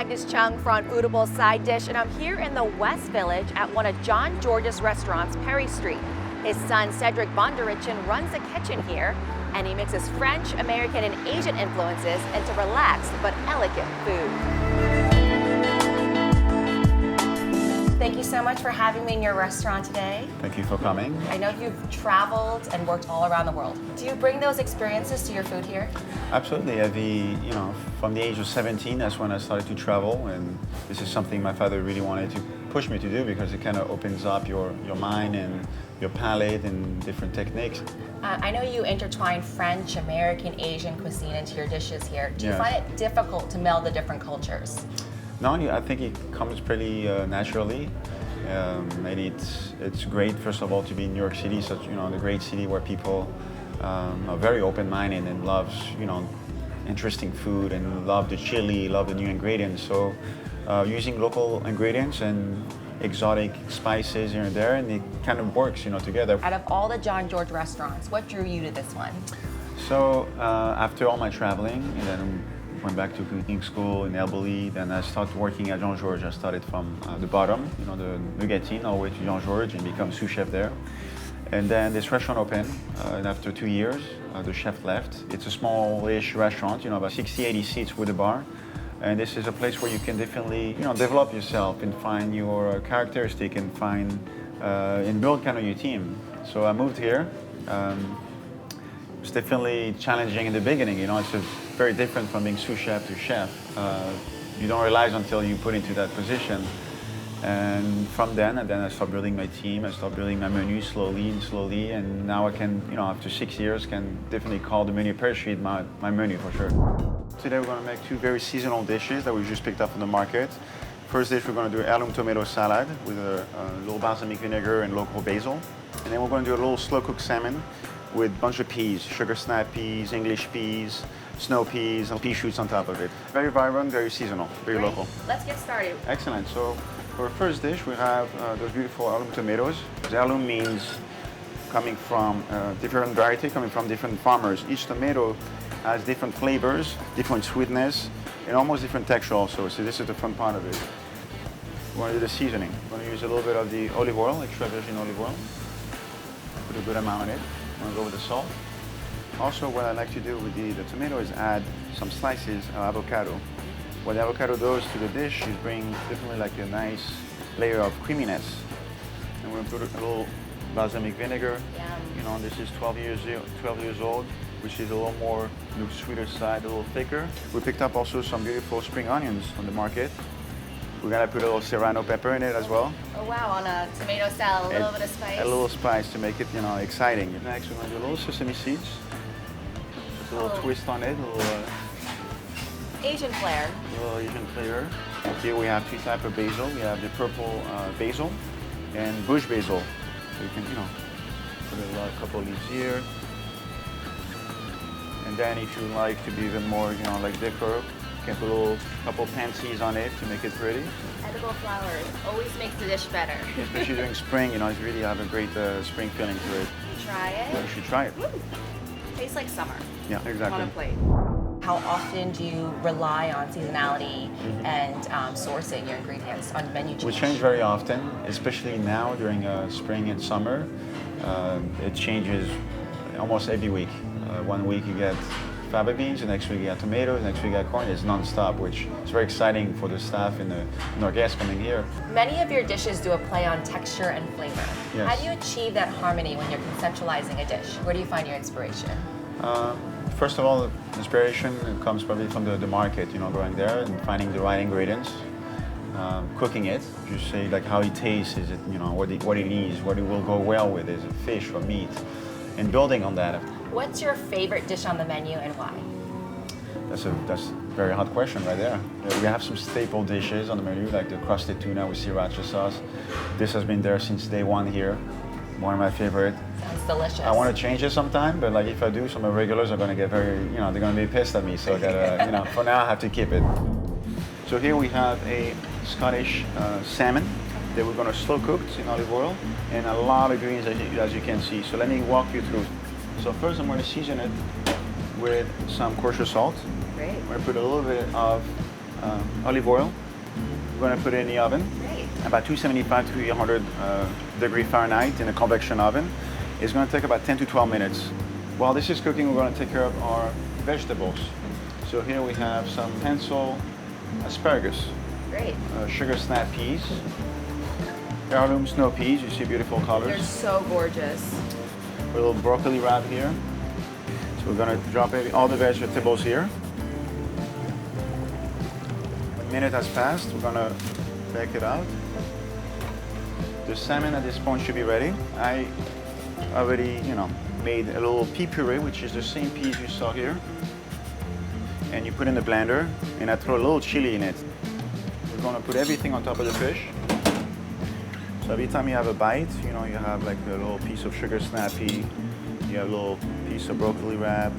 Agnes Chung from Foodable Side Dish, and I'm here in the West Village at one of John George's restaurants, Perry Street. His son, Cedric Vongerichten, runs the kitchen here, and he mixes French, American, and Asian influences into relaxed but elegant food. Thank you so much for having me in your restaurant today. Thank you for coming. I know you've traveled and worked all around the world. Do you bring those experiences to your food here? Absolutely. From the age of 17, that's when I started to travel, and this is something my father really wanted to push me to do because it kind of opens up your mind and your palate and different techniques. I know you intertwine French, American, Asian cuisine into your dishes here. Do you Yes. find it difficult to meld the different cultures? No, I think it comes pretty naturally. And it's great, first of all, to be in New York City, such the great city where people are very open-minded and loves interesting food and love the chili, love the new ingredients. So using local ingredients and exotic spices here and there, and it kind of works together. Out of all the John George restaurants, what drew you to this one? So after all my traveling, and then went back to cooking school in Albury, then I started working at Jean George. I started from the bottom, the nougatine, all the way to Jean George and become sous chef there. And then this restaurant opened, and after 2 years, the chef left. It's a smallish restaurant, about 60, 80 seats with a bar. And this is a place where you can definitely, develop yourself and find your characteristic and find and build kind of your team. So I moved here. It's definitely challenging in the beginning. It's very different from being sous chef to chef. You don't realize until you put into that position. And from then I started building my team. I started building my menu slowly, and now I can, after 6 years, can definitely call the menu Perry Street my menu for sure. Today we're going to make two very seasonal dishes that we just picked up from the market. First dish, we're going to do heirloom tomato salad with a little balsamic vinegar and local basil. And then we're going to do a little slow-cooked salmon with a bunch of peas, sugar snap peas, English peas, snow peas, and pea shoots on top of it. Very vibrant, very seasonal, very local. Let's get started. Excellent. So for our first dish, we have those beautiful heirloom tomatoes. Heirloom means coming from different variety, coming from different farmers. Each tomato has different flavors, different sweetness, and almost different texture also. So this is the fun part of it. We're going to do the seasoning. We're going to use a little bit of the olive oil, extra virgin olive oil. Put a good amount on it. I'm going to go with the salt. Also, what I like to do with the tomato is add some slices of avocado. What the avocado does to the dish is bring definitely like a nice layer of creaminess. And we're going to put a little balsamic vinegar. Yum. This is 12 years old, which is a little more the sweeter side, a little thicker. We picked up also some beautiful spring onions on the market. We're gonna put a little serrano pepper in it as well. Oh wow, on a tomato salad, a little bit of spice. A little spice to make it, exciting. Next, we're gonna do a little sesame seeds. Just a little twist on it, a little Asian flair. Asian flavor. Here we have two types of basil. We have the purple basil and bush basil. So you can, put a couple of leaves here. And then if you like to be even more, like decor, you can put a couple pansies on it to make it pretty. Edible flowers always makes the dish better. Especially during spring, it really have a great spring feeling to it. Try it. Yeah, you should try it. Woo. Tastes like summer. Yeah, exactly. On a plate. How often do you rely on seasonality and sourcing your ingredients on menu change? We change very often, especially now during spring and summer. It changes almost every week. One week you get fava beans, the next week you get tomatoes, the next week you get corn. It's non-stop, which is very exciting for the staff and our guests coming here. Many of your dishes do a play on texture and flavor. Yes. How do you achieve that harmony when you're conceptualizing a dish? Where do you find your inspiration? First of all, inspiration comes probably from the market, going there and finding the right ingredients, cooking it, just say like how it tastes, is it, what it is, what it will go well with, is it fish or meat, and building on that. What's your favorite dish on the menu and why? That's a very hot question right there. We have some staple dishes on the menu, like the crusted tuna with sriracha sauce. This has been there since day one here. One of my favorite. Sounds delicious. I want to change it sometime, but like if I do, some of my regulars are going to get very, they're going to be pissed at me. So I gotta, for now I have to keep it. So here we have a Scottish salmon that we're going to slow cook in olive oil, and a lot of greens as you can see. So let me walk you through. So first I'm going to season it with some kosher salt. Great. I'm going to put a little bit of olive oil. We're going to put it in the oven, Great. about 275 to 300 degree Fahrenheit in a convection oven. It's going to take about 10 to 12 minutes. While this is cooking, we're going to take care of our vegetables. So here we have some pencil asparagus, Great. sugar snap peas, heirloom snow peas. You see beautiful colors. They're so gorgeous. A little broccoli wrap here. So we're going to drop all the vegetables here. A minute has passed. We're going to bake it out. The salmon at this point should be ready. I already, made a little pea puree, which is the same peas you saw here. And you put in the blender, and I throw a little chili in it. We're going to put everything on top of the fish. So every time you have a bite, you have like a little piece of sugar snappy, you have a little piece of broccoli wrap.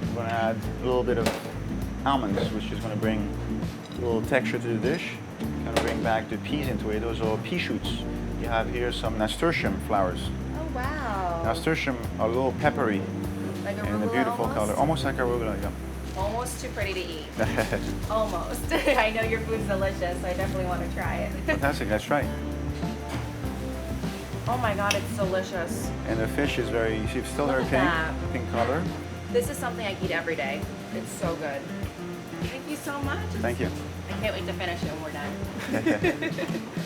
We're going to add a little bit of almonds, which is going to bring a little texture to the dish. Kind of bring back the peas into it. Those are pea shoots. You have here some nasturtium flowers. Oh, wow. Nasturtium are a little peppery Like and a beautiful color. Almost like arugula, yeah. Almost too pretty to eat. Almost. I know your food's delicious, so I definitely want to try it. Fantastic, let's try it. Oh my God, it's delicious. And the fish is very, you see, it's still very pink color. This is something I eat every day. It's so good. Thank you so much. Thank you. I can't wait to finish it when we're done.